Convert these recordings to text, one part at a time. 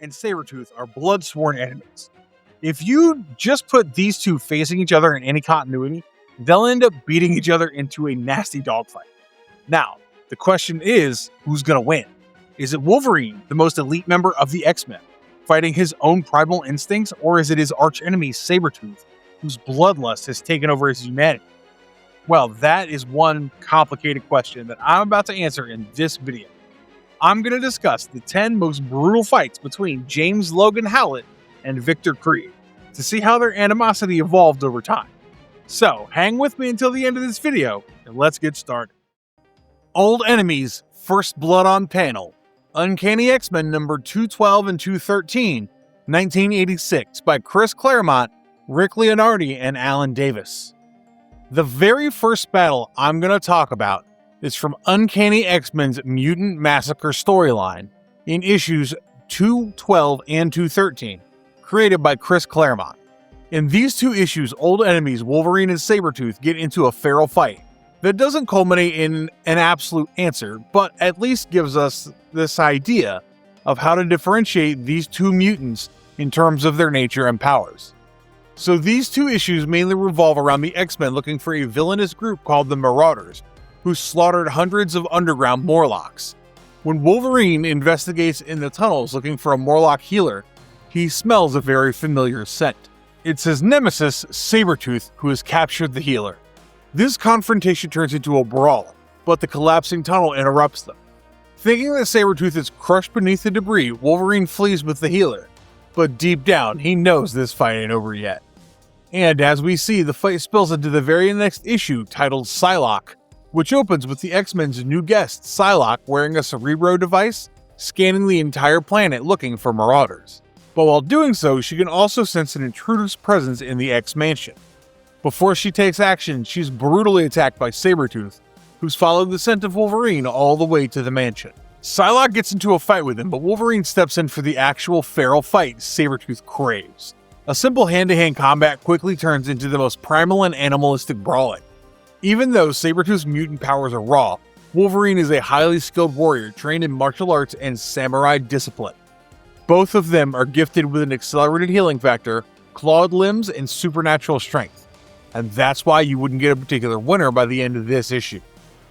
and Sabretooth are blood-sworn enemies. If you just put these two facing each other in any continuity, they'll end up beating each other into a nasty dogfight. Now, the question is, who's gonna win? Is it Wolverine, the most elite member of the X-Men, fighting his own primal instincts, or is it his archenemy Sabretooth, whose bloodlust has taken over his humanity? Well, that is one complicated question that I'm about to answer in this video. I'm going to discuss the 10 most brutal fights between James Logan Howlett and Victor Creed to see how their animosity evolved over time. So, hang with me until the end of this video, and let's get started. Old Enemies, First Blood on Panel, Uncanny X-Men number 212 and 213, 1986, by Chris Claremont, Rick Leonardi, and Alan Davis. The very first battle I'm going to talk about is from Uncanny X-Men's Mutant Massacre storyline in issues 212 and 213, created by Chris Claremont. In these two issues, Old Enemies Wolverine and Sabretooth get into a feral fight that doesn't culminate in an absolute answer, but at least gives us this idea of how to differentiate these two mutants in terms of their nature and powers. So these two issues mainly revolve around the X-Men looking for a villainous group called the Marauders, who slaughtered hundreds of underground Morlocks. When Wolverine investigates in the tunnels looking for a Morlock healer, he smells a very familiar scent. It's his nemesis, Sabretooth, who has captured the healer. This confrontation turns into a brawl, but the collapsing tunnel interrupts them. Thinking that Sabretooth is crushed beneath the debris, Wolverine flees with the healer. But deep down, he knows this fight ain't over yet. And as we see, the fight spills into the very next issue, titled Psylocke, which opens with the X-Men's new guest, Psylocke, wearing a Cerebro device, scanning the entire planet looking for Marauders. But while doing so, she can also sense an intruder's presence in the X-Mansion. Before she takes action, she's brutally attacked by Sabretooth, who's followed the scent of Wolverine all the way to the mansion. Psylocke gets into a fight with him, but Wolverine steps in for the actual feral fight Sabretooth craves. A simple hand-to-hand combat quickly turns into the most primal and animalistic brawling. Even though Sabretooth's mutant powers are raw, Wolverine is a highly skilled warrior trained in martial arts and samurai discipline. Both of them are gifted with an accelerated healing factor, clawed limbs, and supernatural strength. And that's why you wouldn't get a particular winner by the end of this issue.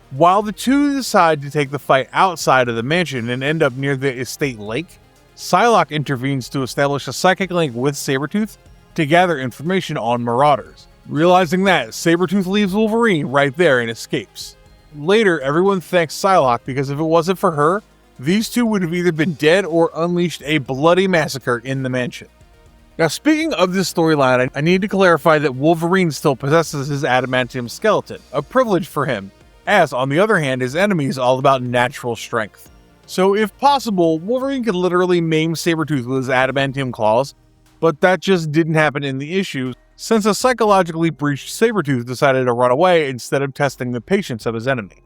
While the two decide to take the fight outside of the mansion and end up near the estate lake, Psylocke intervenes to establish a psychic link with Sabretooth to gather information on Marauders. Realizing that, Sabretooth leaves Wolverine right there and escapes. Later, everyone thanks Psylocke because if it wasn't for her, these two would have either been dead or unleashed a bloody massacre in the mansion. Now, speaking of this storyline, I need to clarify that Wolverine still possesses his adamantium skeleton, a privilege for him, as, on the other hand, his enemy is all about natural strength. So, if possible, Wolverine could literally maim Sabretooth with his adamantium claws, but that just didn't happen in the issue, since a psychologically breached Sabretooth decided to run away instead of testing the patience of his enemy.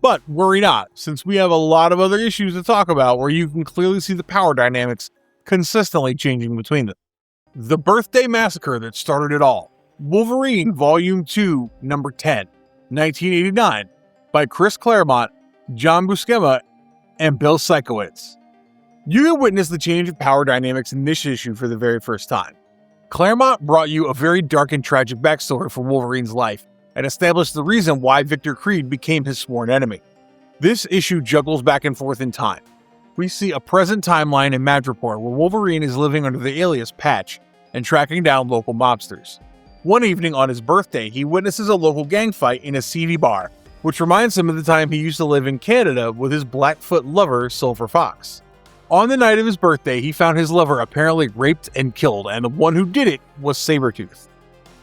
But worry not, since we have a lot of other issues to talk about where you can clearly see the power dynamics consistently changing between them. The birthday massacre that started it all. Wolverine Volume 2, Number 10, 1989, by Chris Claremont, John Buscema, and Bill Sikowitz. You can witness the change of power dynamics in this issue for the very first time. Claremont brought you a very dark and tragic backstory for Wolverine's life, and established the reason why Victor Creed became his sworn enemy. This issue juggles back and forth in time. We see a present timeline in Madripoor where Wolverine is living under the alias Patch and tracking down local mobsters. One evening on his birthday, he witnesses a local gang fight in a seedy bar, which reminds him of the time he used to live in Canada with his Blackfoot lover, Silver Fox. On the night of his birthday, he found his lover apparently raped and killed, and the one who did it was Sabretooth.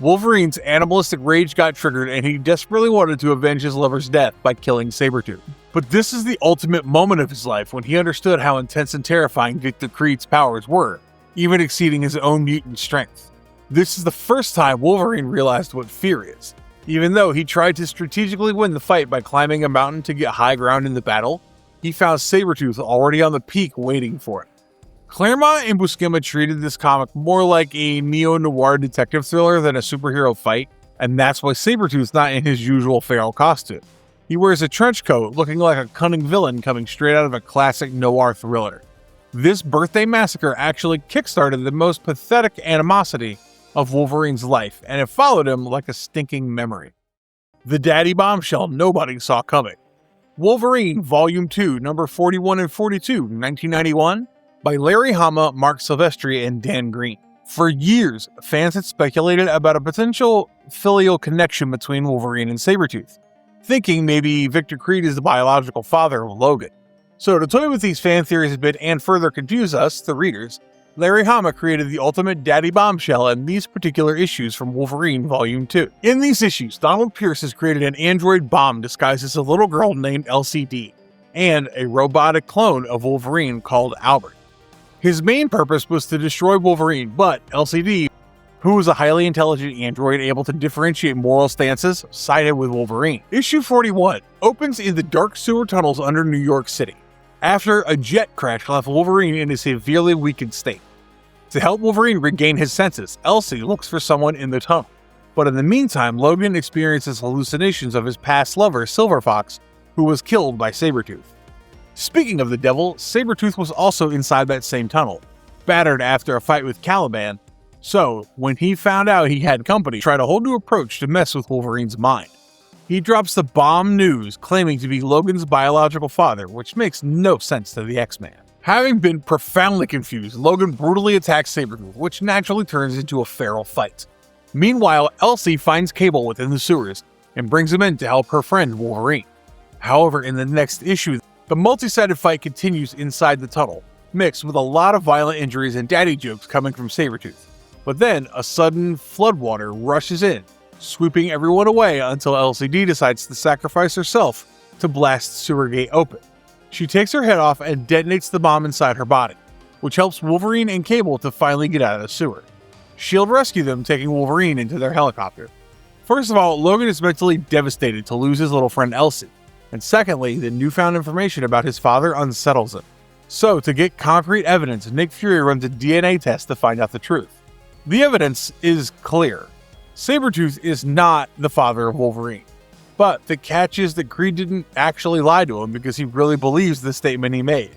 Wolverine's animalistic rage got triggered, and he desperately wanted to avenge his lover's death by killing Sabretooth. But this is the ultimate moment of his life when he understood how intense and terrifying Victor Creed's powers were, even exceeding his own mutant strength. This is the first time Wolverine realized what fear is. Even though he tried to strategically win the fight by climbing a mountain to get high ground in the battle, he found Sabretooth already on the peak waiting for him. Claremont and Buscema treated this comic more like a neo-noir detective thriller than a superhero fight, and that's why Sabretooth's not in his usual feral costume. He wears a trench coat, looking like a cunning villain coming straight out of a classic noir thriller. This birthday massacre actually kickstarted the most pathetic animosity of Wolverine's life, and it followed him like a stinking memory. The daddy bombshell nobody saw coming. Wolverine, Volume 2, number 41 and 42, 1991, by Larry Hama, Mark Silvestri, and Dan Green. For years, fans had speculated about a potential filial connection between Wolverine and Sabretooth, thinking maybe Victor Creed is the biological father of Logan. So to toy with these fan theories a bit and further confuse us, the readers, Larry Hama created the ultimate daddy bombshell in these particular issues from Wolverine Volume 2. In these issues, Donald Pierce has created an android bomb disguised as a little girl named LCD, and a robotic clone of Wolverine called Albert. His main purpose was to destroy Wolverine, but LCD, who was a highly intelligent android able to differentiate moral stances, sided with Wolverine. Issue 41 opens in the dark sewer tunnels under New York City, after a jet crash left Wolverine in a severely weakened state. To help Wolverine regain his senses, Elsie looks for someone in the tunnel. But in the meantime, Logan experiences hallucinations of his past lover, Silver Fox, who was killed by Sabretooth. Speaking of the devil, Sabretooth was also inside that same tunnel, battered after a fight with Caliban, so when he found out he had company, he tried a whole new approach to mess with Wolverine's mind. He drops the bomb news claiming to be Logan's biological father, which makes no sense to the X-Man. Having been profoundly confused, Logan brutally attacks Sabretooth, which naturally turns into a feral fight. Meanwhile, Elsie finds Cable within the sewers and brings him in to help her friend Wolverine. However, in the next issue, the multi-sided fight continues inside the tunnel, mixed with a lot of violent injuries and daddy jokes coming from Sabretooth. But then, a sudden floodwater rushes in, sweeping everyone away until LCD decides to sacrifice herself to blast the sewer gate open. She takes her head off and detonates the bomb inside her body, which helps Wolverine and Cable to finally get out of the sewer. S.H.I.E.L.D. rescue them, taking Wolverine into their helicopter. First of all, Logan is mentally devastated to lose his little friend Elsie, and secondly, the newfound information about his father unsettles him. So, to get concrete evidence, Nick Fury runs a DNA test to find out the truth. The evidence is clear. Sabretooth is not the father of Wolverine. But the catch is that Creed didn't actually lie to him because he really believes the statement he made.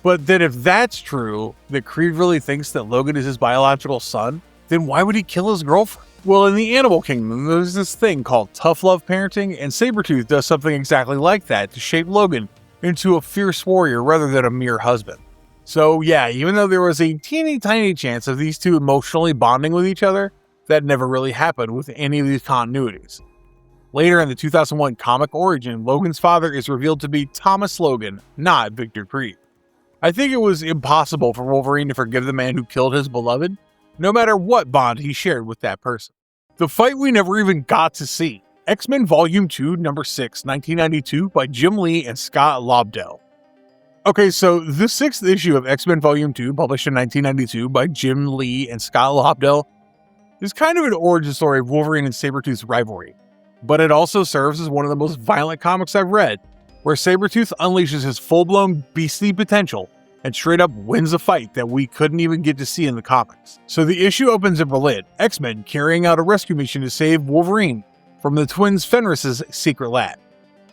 But then if that's true, that Creed really thinks that Logan is his biological son, then why would he kill his girlfriend? Well, in the animal kingdom, there's this thing called tough love parenting, and Sabretooth does something exactly like that to shape Logan into a fierce warrior rather than a mere husband. So yeah, even though there was a teeny tiny chance of these two emotionally bonding with each other, that never really happened with any of these continuities. Later in the 2001 comic origin, Logan's father is revealed to be Thomas Logan, not Victor Creed. I think it was impossible for Wolverine to forgive the man who killed his beloved, no matter what bond he shared with that person. The fight we never even got to see. X-Men Volume 2, number 6, 1992 by Jim Lee and Scott Lobdell. Okay, so the 6th issue of X-Men Volume 2, published in 1992 by Jim Lee and Scott Lobdell, is kind of an origin story of Wolverine and Sabretooth's rivalry. But it also serves as one of the most violent comics I've read, where Sabretooth unleashes his full-blown beastly potential and straight up wins a fight that we couldn't even get to see in the comics. So the issue opens in Berlin, X-Men carrying out a rescue mission to save Wolverine from the twins Fenris's secret lab.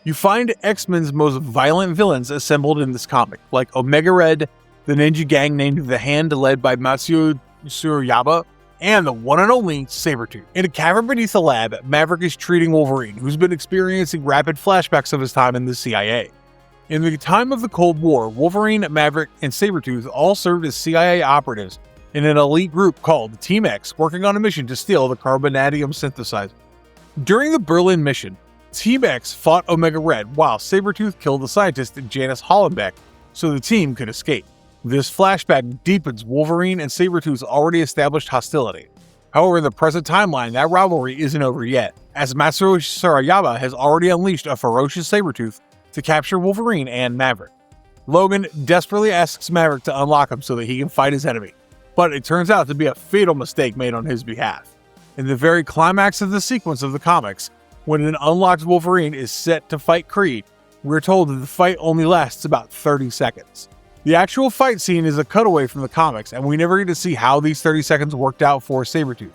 You find X-Men's most violent villains assembled in this comic, like Omega Red, the ninja gang named The Hand led by Matsuo Tsuruyaba, and the one and only Sabretooth. In a cavern beneath the lab, Maverick is treating Wolverine, who's been experiencing rapid flashbacks of his time in the CIA. In the time of the Cold War, Wolverine, Maverick, and Sabretooth all served as CIA operatives in an elite group called Team X, working on a mission to steal the carbonadium synthesizer. During the Berlin mission, Team X fought Omega Red while Sabretooth killed the scientist Janice Hollenbeck so the team could escape. This flashback deepens Wolverine and Sabretooth's already established hostility. However, in the present timeline, that rivalry isn't over yet, as Matsuo Tsuruyaba has already unleashed a ferocious Sabretooth to capture Wolverine and Maverick. Logan desperately asks Maverick to unlock him so that he can fight his enemy, but it turns out to be a fatal mistake made on his behalf. In the very climax of the sequence of the comics, when an unlocked Wolverine is set to fight Creed, we're told that the fight only lasts about 30 seconds. The actual fight scene is a cutaway from the comics, and we never get to see how these 30 seconds worked out for Sabretooth.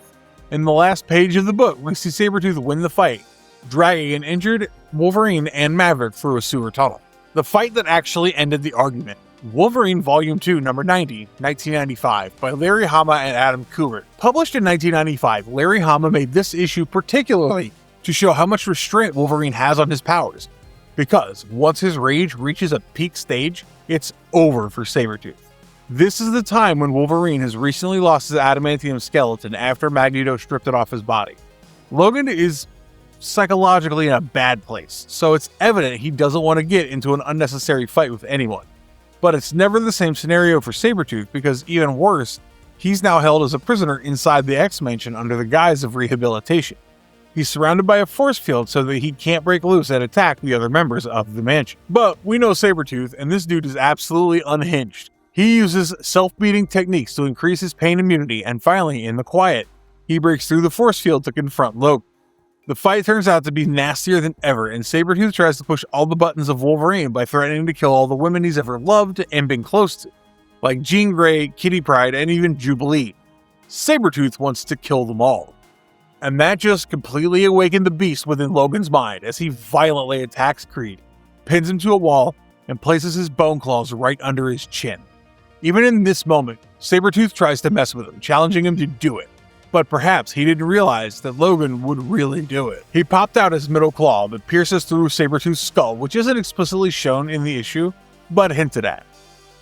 In the last page of the book, we see Sabretooth win the fight, dragging an injured Wolverine and Maverick through a sewer tunnel. The fight that actually ended the argument Wolverine Volume 2, Number 90, 1995, by Larry Hama and Adam Kubert. Published in 1995, Larry Hama made this issue particularly to show how much restraint Wolverine has on his powers, because once his rage reaches a peak stage, it's over for Sabretooth. This is the time when Wolverine has recently lost his adamantium skeleton after Magneto stripped it off his body. Logan is psychologically in a bad place, so it's evident he doesn't want to get into an unnecessary fight with anyone. But it's never the same scenario for Sabretooth, because even worse, he's now held as a prisoner inside the X-Mansion under the guise of rehabilitation. He's surrounded by a force field so that he can't break loose and attack the other members of the mansion. But we know Sabretooth, and this dude is absolutely unhinged. He uses self-beating techniques to increase his pain immunity, and finally, in the quiet, he breaks through the force field to confront Logan. The fight turns out to be nastier than ever, and Sabretooth tries to push all the buttons of Wolverine by threatening to kill all the women he's ever loved and been close to, like Jean Grey, Kitty Pryde, and even Jubilee. Sabretooth wants to kill them all. And that just completely awakened the beast within Logan's mind as he violently attacks Creed, pins him to a wall, and places his bone claws right under his chin. Even in this moment, Sabretooth tries to mess with him, challenging him to do it. But perhaps he didn't realize that Logan would really do it. He popped out his middle claw that pierces through Sabretooth's skull, which isn't explicitly shown in the issue, but hinted at.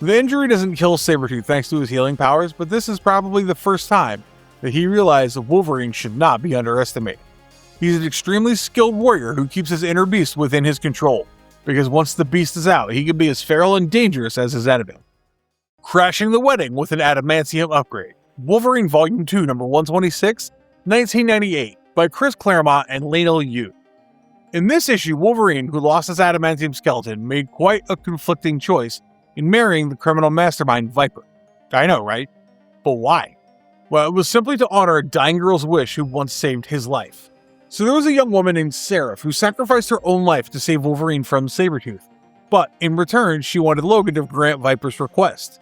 The injury doesn't kill Sabretooth thanks to his healing powers, but this is probably the first time that he realized that Wolverine should not be underestimated. He's an extremely skilled warrior who keeps his inner beast within his control, because once the beast is out, he can be as feral and dangerous as his enemy. Crashing the wedding with an adamantium upgrade. Wolverine Volume 2, Number 126, 1998, by Chris Claremont and Lionel Yu. In this issue, Wolverine, who lost his adamantium skeleton, made quite a conflicting choice in marrying the criminal mastermind Viper. I know, right? But why? Well, it was simply to honor a dying girl's wish who once saved his life. So there was a young woman named Seraph who sacrificed her own life to save Wolverine from Sabretooth. But in return, she wanted Logan to grant Viper's request.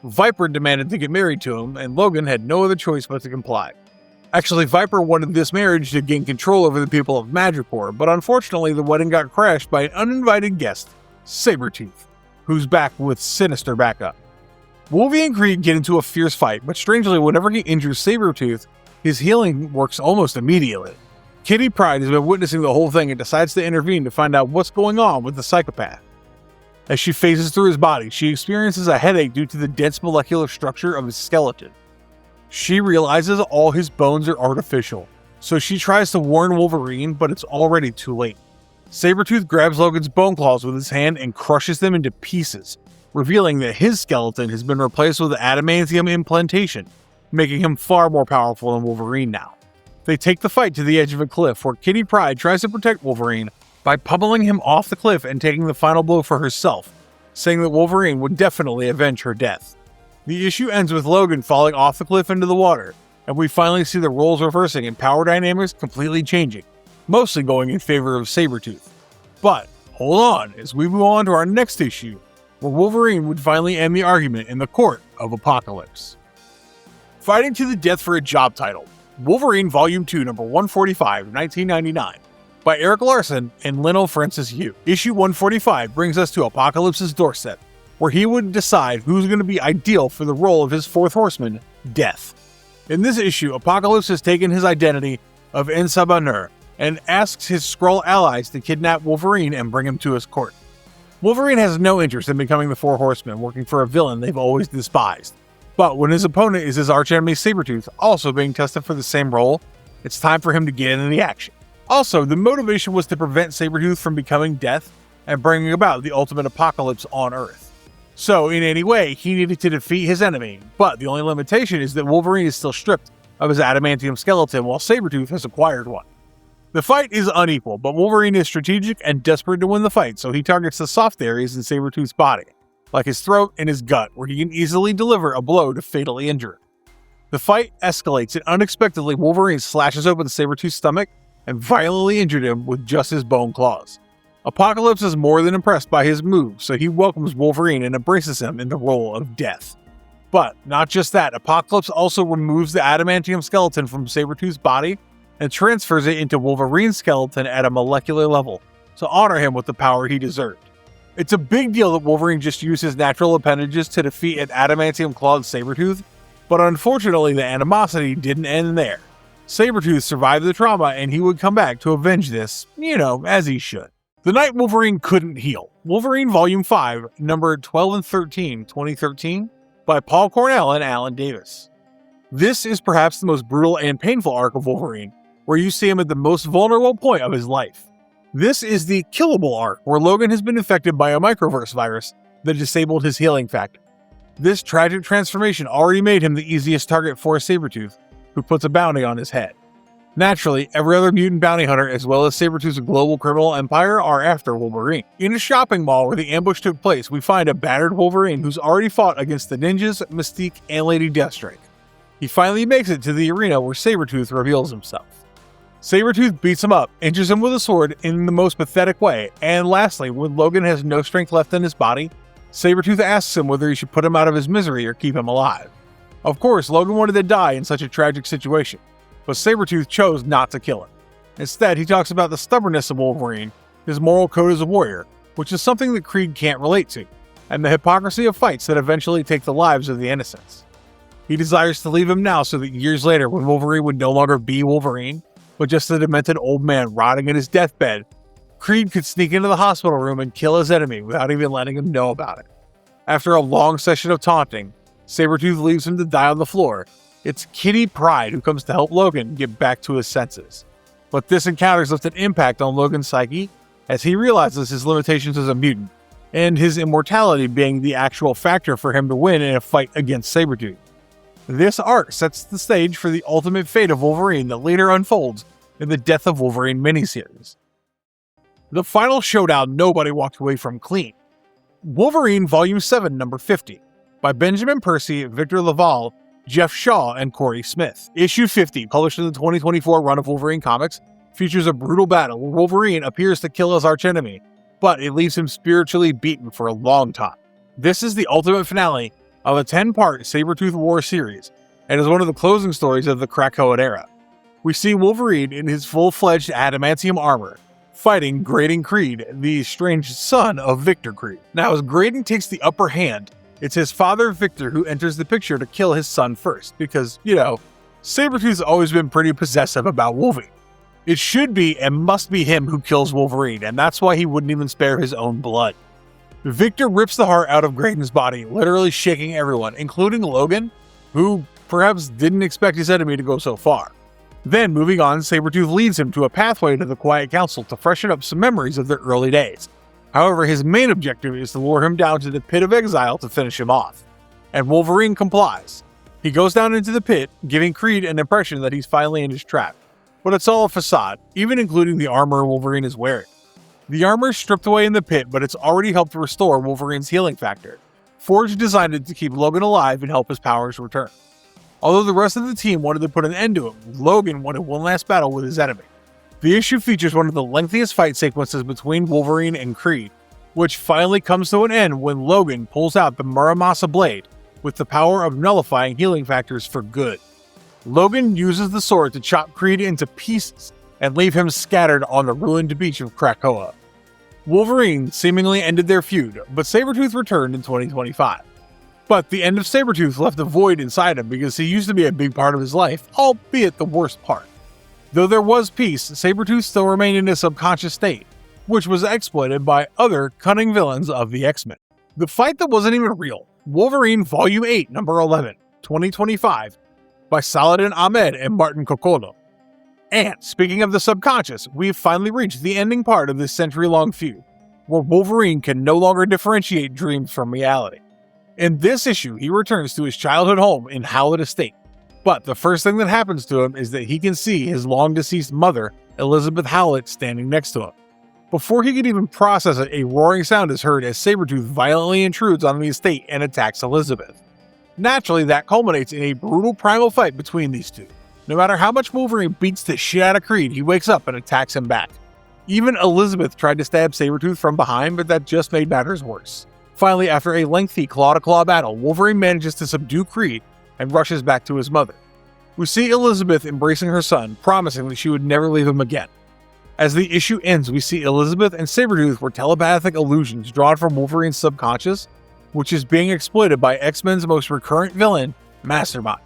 Viper demanded to get married to him, and Logan had no other choice but to comply. Actually, Viper wanted this marriage to gain control over the people of Madripoor, but unfortunately the wedding got crashed by an uninvited guest, Sabretooth, who's back with sinister backup. Wolverine and Creed get into a fierce fight, but strangely, whenever he injures Sabretooth, his healing works almost immediately. Kitty Pryde has been witnessing the whole thing and decides to intervene to find out what's going on with the psychopath. As she phases through his body, she experiences a headache due to the dense molecular structure of his skeleton. She realizes all his bones are artificial, so she tries to warn Wolverine, but it's already too late. Sabretooth grabs Logan's bone claws with his hand and crushes them into pieces, revealing that his skeleton has been replaced with adamantium implantation, making him far more powerful than Wolverine now. They take the fight to the edge of a cliff where Kitty Pryde tries to protect Wolverine by pummeling him off the cliff and taking the final blow for herself, saying that Wolverine would definitely avenge her death. The issue ends with Logan falling off the cliff into the water, and we finally see the roles reversing and power dynamics completely changing, mostly going in favor of Sabretooth. But hold on as we move on to our next issue, where Wolverine would finally end the argument in the Court of Apocalypse. Fighting to the death for a job title. Wolverine Volume 2, Number 145, 1999. By Eric Larson and Lionel Francis Yu. Issue 145 brings us to Apocalypse's doorstep, where he would decide who's going to be ideal for the role of his fourth horseman, Death. In this issue, Apocalypse has taken his identity of Ensabanur and asks his Skrull allies to kidnap Wolverine and bring him to his court. Wolverine has no interest in becoming the Four Horsemen, working for a villain they've always despised. But when his opponent is his archenemy Sabretooth, also being tested for the same role, it's time for him to get into the action. Also, the motivation was to prevent Sabretooth from becoming Death and bringing about the ultimate apocalypse on Earth. So, in any way, he needed to defeat his enemy, but the only limitation is that Wolverine is still stripped of his adamantium skeleton while Sabretooth has acquired one. The fight is unequal, but Wolverine is strategic and desperate to win the fight, so he targets the soft areas in Sabretooth's body, like his throat and his gut, where he can easily deliver a blow to fatally injure it. The fight escalates, and unexpectedly Wolverine slashes open Sabretooth's stomach and violently injured him with just his bone claws. Apocalypse is more than impressed by his move, so he welcomes Wolverine and embraces him in the role of Death. But not just that, Apocalypse also removes the adamantium skeleton from Sabretooth's body and transfers it into Wolverine's skeleton at a molecular level to honor him with the power he deserved. It's a big deal that Wolverine just used his natural appendages to defeat an adamantium clawed Sabretooth, but unfortunately the animosity didn't end there. Sabretooth survived the trauma and he would come back to avenge this, as he should. The night Wolverine couldn't heal. Wolverine Volume 5, number 12 and 13, 2013, by Paul Cornell and Alan Davis. This is perhaps the most brutal and painful arc of Wolverine, where you see him at the most vulnerable point of his life. This is the killable arc, where Logan has been infected by a microverse virus that disabled his healing factor. This tragic transformation already made him the easiest target for Sabretooth, who puts a bounty on his head. Naturally, every other mutant bounty hunter as well as Sabretooth's global criminal empire are after Wolverine. In a shopping mall where the ambush took place, we find a battered Wolverine who's already fought against the ninjas, Mystique, and Lady Deathstrike. He finally makes it to the arena where Sabretooth reveals himself. Sabretooth beats him up, injures him with a sword in the most pathetic way, and lastly, when Logan has no strength left in his body, Sabretooth asks him whether he should put him out of his misery or keep him alive. Of course, Logan wanted to die in such a tragic situation, but Sabretooth chose not to kill him. Instead, he talks about the stubbornness of Wolverine, his moral code as a warrior, which is something that Creed can't relate to, and the hypocrisy of fights that eventually take the lives of the innocents. He desires to leave him now so that years later, when Wolverine would no longer be Wolverine, but just a demented old man rotting in his deathbed, Creed could sneak into the hospital room and kill his enemy without even letting him know about it. After a long session of taunting, Sabretooth leaves him to die on the floor. It's Kitty Pryde who comes to help Logan get back to his senses. But this encounter's left an impact on Logan's psyche as he realizes his limitations as a mutant, and his immortality being the actual factor for him to win in a fight against Sabretooth. This arc sets the stage for the ultimate fate of Wolverine that later unfolds in the Death of Wolverine miniseries. The final showdown nobody walked away from clean. Wolverine Volume 7, number 50, by Benjamin Percy, Victor Laval, Jeff Shaw, and Corey Smith. Issue 50, published in the 2024 run of Wolverine Comics, features a brutal battle where Wolverine appears to kill his archenemy, but it leaves him spiritually beaten for a long time. This is the ultimate finale of a 10-part Sabretooth War series, and is one of the closing stories of the Krakoan era. We see Wolverine in his full-fledged adamantium armor, fighting Graydon Creed, the estranged son of Victor Creed. Now, as Graydon takes the upper hand, it's his father Victor who enters the picture to kill his son first, because, Sabretooth's always been pretty possessive about Wolverine. It should be and must be him who kills Wolverine, and that's why he wouldn't even spare his own blood. Victor rips the heart out of Graydon's body, literally shaking everyone, including Logan, who perhaps didn't expect his enemy to go so far. Then, moving on, Sabretooth leads him to a pathway to the Quiet Council to freshen up some memories of their early days. However, his main objective is to lure him down to the Pit of Exile to finish him off. And Wolverine complies. He goes down into the pit, giving Creed an impression that he's finally in his trap. But it's all a facade, even including the armor Wolverine is wearing. The armor is stripped away in the pit, but it's already helped restore Wolverine's healing factor. Forge designed it to keep Logan alive and help his powers return. Although the rest of the team wanted to put an end to him, Logan wanted one last battle with his enemy. The issue features one of the lengthiest fight sequences between Wolverine and Creed, which finally comes to an end when Logan pulls out the Muramasa blade with the power of nullifying healing factors for good. Logan uses the sword to chop Creed into pieces and leave him scattered on the ruined beach of Krakoa. Wolverine seemingly ended their feud, but Sabretooth returned in 2025. But the end of Sabretooth left a void inside him because he used to be a big part of his life, albeit the worst part. Though there was peace, Sabretooth still remained in a subconscious state, which was exploited by other cunning villains of the X-Men. The fight that wasn't even real, Wolverine Volume 8, number 11, 2025, by Saladin Ahmed and Martin Coccolo. And speaking of the subconscious, we've finally reached the ending part of this century-long feud, where Wolverine can no longer differentiate dreams from reality. In this issue, he returns to his childhood home in Howlett Estate, but the first thing that happens to him is that he can see his long-deceased mother, Elizabeth Howlett, standing next to him. Before he can even process it, a roaring sound is heard as Sabretooth violently intrudes on the estate and attacks Elizabeth. Naturally, that culminates in a brutal primal fight between these two. No matter how much Wolverine beats the shit out of Creed, he wakes up and attacks him back. Even Elizabeth tried to stab Sabretooth from behind, but that just made matters worse. Finally, after a lengthy claw-to-claw battle, Wolverine manages to subdue Creed and rushes back to his mother. We see Elizabeth embracing her son, promising that she would never leave him again. As the issue ends, we see Elizabeth and Sabretooth were telepathic illusions drawn from Wolverine's subconscious, which is being exploited by X-Men's most recurrent villain, Mastermind.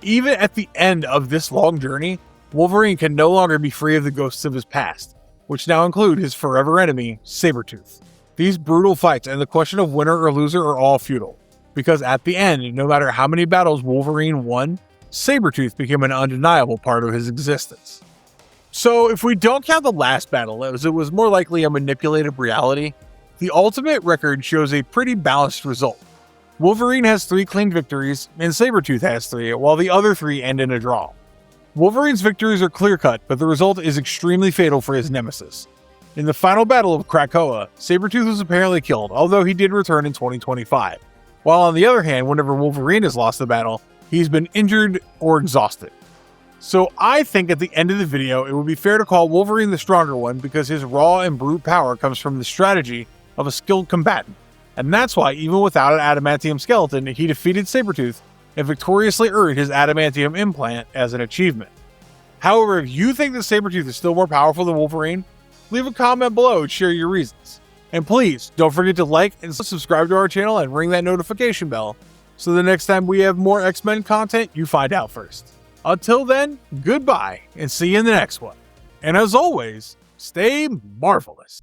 Even at the end of this long journey, Wolverine can no longer be free of the ghosts of his past, which now include his forever enemy, Sabretooth. These brutal fights and the question of winner or loser are all futile, because at the end, no matter how many battles Wolverine won, Sabretooth became an undeniable part of his existence. So if we don't count the last battle, as it was more likely a manipulated reality, the ultimate record shows a pretty balanced result. Wolverine has 3 clean victories, and Sabretooth has 3, while the other 3 end in a draw. Wolverine's victories are clear-cut, but the result is extremely fatal for his nemesis. In the final battle of Krakoa, Sabretooth was apparently killed, although he did return in 2025. While on the other hand, whenever Wolverine has lost the battle, he's been injured or exhausted. So I think at the end of the video, it would be fair to call Wolverine the stronger one because his raw and brute power comes from the strategy of a skilled combatant. And that's why, even without an adamantium skeleton, he defeated Sabretooth and victoriously earned his adamantium implant as an achievement. However, if you think that Sabretooth is still more powerful than Wolverine, leave a comment below and share your reasons. And please, don't forget to like and subscribe to our channel and ring that notification bell, so the next time we have more X-Men content, you find out first. Until then, goodbye, and see you in the next one. And as always, stay marvelous.